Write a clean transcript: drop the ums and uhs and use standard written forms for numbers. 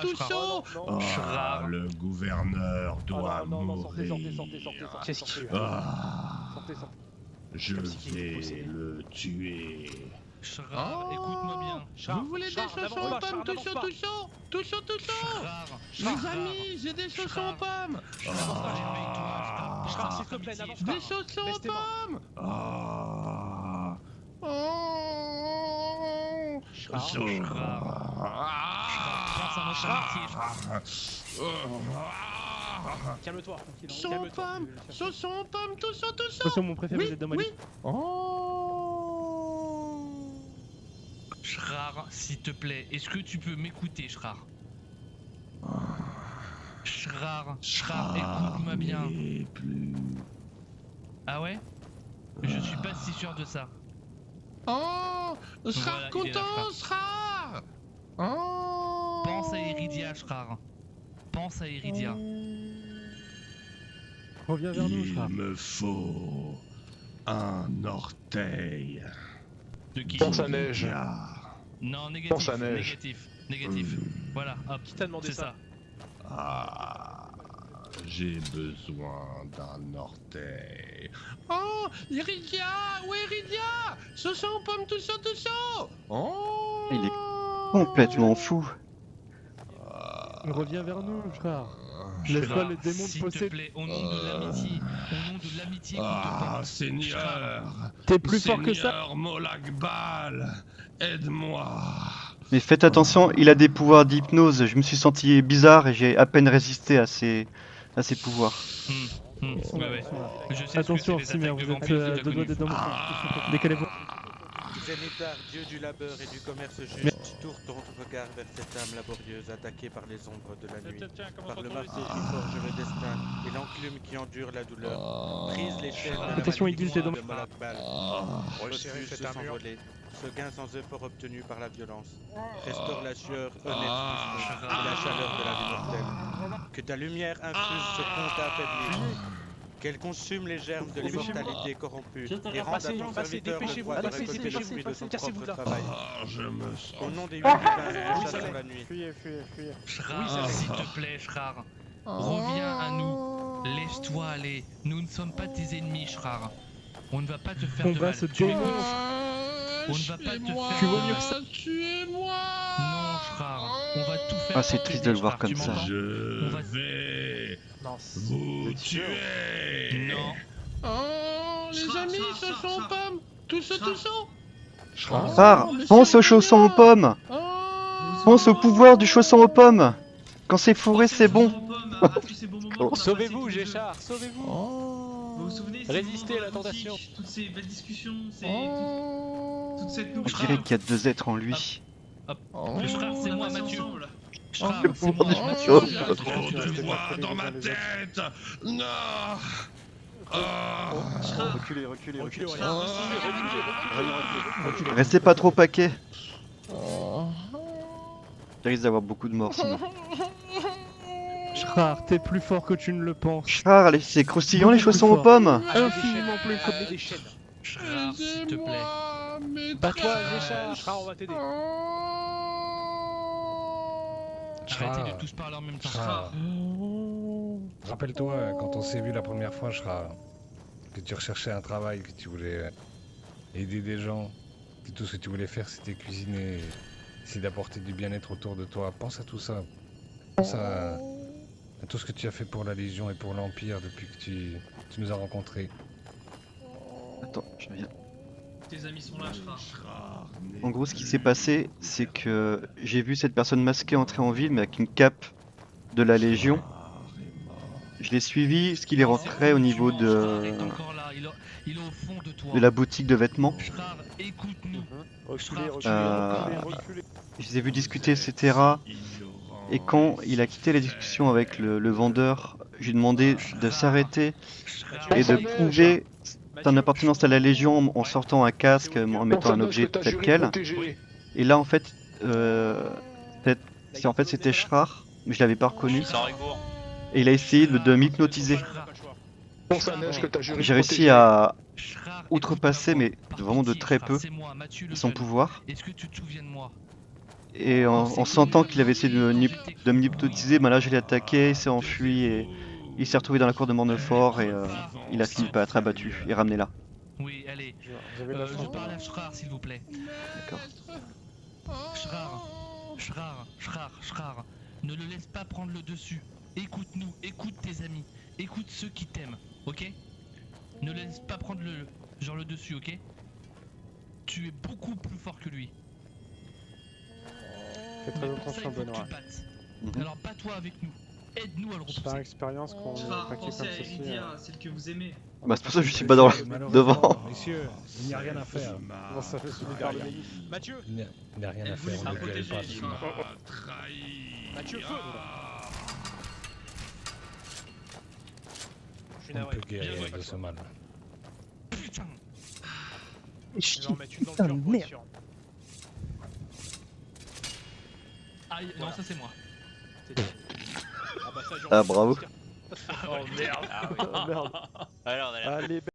tout chaud. Ah, le gouverneur doit mourir. Qu'est-ce qu'il y a? Ah, Sortez, sortez. je Comme si qu'il est vais possédé. le tuer. Chrar, écoute-moi bien. Vous voulez des chaussons aux pommes tout chaud, tout chaud? Tout chaud, tout chaud. Chrar, Les amis, j'ai des chaussons aux pommes. Chrar, s'il te plaît, n'avance pas. Des chaussons aux Laisse tes mains. pommes. Ah, oh, Chrar, Pense à notre amitié, Chrar. calme-toi, tranquille. Chaussons aux Calme-toi. pommes. Chaussons aux pommes, tout chaud, tout chaud. Attention, mon préféré, Oui, vous êtes dans ma oui. liste. Chrar, s'il te plaît, est-ce que tu peux m'écouter, Chrar? Chrar, écoute-moi bien. n'est plus. Ah ouais? Je suis pas si sûr de ça. Oh, Chrar Voilà, il est là, content, Chrar. Oh. Pense à Iridia, Chrar. Pense à Iridia. Reviens vers nous, Il Chrar. me faut un orteil. De qui? Pense à Neige. Non, Pense négatif, à Neige. négatif. Voilà, hop, Qui t'a demandé c'est ça? ça. Ah, j'ai besoin d'un orteil. Oh, Iridia, où est Iridia? Chaussons aux pommes, tout chaud, tout chaud. Oh. Il est complètement fou. Reviens vers nous, Chrar. Laisse pas le démon te S'il te posséder. plaît, au nom de l'amitié, qu'on Ah, te Seigneur. T'es plus fort que ça. Seigneur Molakbal, aide-moi. Mais faites attention, il a des pouvoirs d'hypnose. Je me suis senti bizarre et j'ai à peine résisté à ses pouvoirs. Ouais. Je sais Attention, ce que c'est Simer, les attaques vous de êtes vampires que deux t'as doigts d'être dans connues. mon Décalez-vous. Zénithar, dieu du labeur et du commerce juste, tourne ton regard vers cette âme laborieuse attaquée par les ombres de la nuit, par le marteau qui forge le destin et l'enclume qui endure la douleur. Brise les chaînes de la Attention, Igil, t'es malédiction dans- de Molakbal. Refuse de s'envoler, ce gain sans effort obtenu par la violence. Restaure la sueur honnête du front et la chaleur de la vie mortelle. Que ta lumière infuse ce compte affaibli. Qu'elle consume les germes de l'immortalité corrompue et rende à ton serviteur le droit de récolter le fruit de son propre travail. Ah, je me sens. Au nom des 8 divins qui chassent la nuit. Fuyez, fuyez, fuyez. Chrar, s'il te plaît, Chrar. Reviens à nous. Laisse-toi aller. Nous ne sommes pas tes ennemis, Chrar. On ne va pas te faire On de va mal. se Tu es- dénoncer. On ne va pas te Tuez-moi. faire Tu vaut de mieux mal. que ça. Tuez-moi. Non, Chrar. On va tout faire. Ah, c'est pour triste t'aider, de le voir Chrar. comme Tu ça. m'entends? Je On va- vais Non, vous êtes sûr? tuer. Non. Oh, les amis, chaussons aux pommes. Tout chaud, tout chaud. Chrar, pense aux chaussons aux pommes. Oh. Pense au pouvoir du chausson aux pommes. Quand c'est fourré, c'est bon. Sauvez-vous, Géchard, sauvez-vous. Oh. Vous vous souvenez, Résistez à la tentation. toutes ces belles discussions, Oh. toute cette On dirait qu'il y a deux êtres en lui. Oh. Le Chrar, c'est moi, Mathieu. Chrar, Le c'est moi, pouvoir du Mathieu. chausson. Il y a trop de voix dans ma tête. Non. Ah. Reculez, reculez, reculez. Restez pas trop paquet. Il risque d'avoir beaucoup de morts sinon. Chrar, t'es plus fort que tu ne le penses. Chrar, c'est croustillant les Beaucoup plus chaussons aux fort. pommes. Infiniment plus fort. Des chaînes. Chrar, s'il te plaît. Bats-toi, Géchard. Chrar, on va t'aider. Arrêtez de tous parler en même temps. Chrar. Rappelle-toi, quand on s'est vu la première fois, Chrar, que tu recherchais un travail, que tu voulais aider des gens, que tout ce que tu voulais faire c'était cuisiner, essayer d'apporter du bien-être autour de toi. Pense à tout ça. Pense à tout ce que tu as fait pour la Légion et pour l'Empire depuis que tu nous as rencontrés. Attends, je viens. Tes amis sont là, Chrar. En gros, ce qui s'est passé, c'est que j'ai vu cette personne masquée entrer en ville, mais avec une cape de la Légion. Je l'ai suivi, ce qu'il est rentré au niveau Chrar de est encore là, il est au fond de toi. la boutique de vêtements. Chrar, écoute-nous. Reculez, reculez, Euh, reculez, reculez. Je les ai vus discuter, etc. Et quand il a quitté la discussion avec le vendeur, je lui ai demandé de s'arrêter et de prouver son appartenance à la Légion en sortant un casque, en mettant un objet tel quel. Et là, en fait, c'était Chrar, mais je l'avais pas reconnu. Et il a essayé de m'hypnotiser. Pense à Neige que t'as juré. J'ai réussi à outrepasser, mais vraiment de très peu, son pouvoir. Est-ce que tu te souviens de moi? Et en sentant qu'il avait essayé de me hypnotiser, ben là je l'ai attaqué, il s'est enfui et il s'est retrouvé dans la cour de Mornefort et il a fini par être abattu et ramené là. Oui, allez. Vous avez la Je parle à Schrar, s'il vous plaît. D'accord. Schrar. Ne le laisse pas prendre le dessus. Écoute-nous, écoute tes amis. Écoute ceux qui t'aiment, ok? Ne le laisse pas prendre le dessus, ok? Tu es beaucoup plus fort que lui. Fais très Mais pour ça, attention, il faut que Benoît. tu te battes. Mhm. Alors bats-toi avec nous. Aide-nous à le C'est par repousser. expérience qu'on Schrar, pratique pensez comme à ceci. Eridia, celle que vous aimez. Bah c'est pour ça que je suis pas dans devant. Messieurs, il n'y a rien à faire. Comment ça fait celui par le délit. Mathieu, Il n'y a rien à Elle voulait faire, se on ne guérit pas. protéger, sinon. Trahi. Mathieu, feu. On ne peut guérir de ce mal. Putain. Putain de merde. Aïe, non, ça c'est moi. Ah bravo. Oh merde. Alors, on a Allez,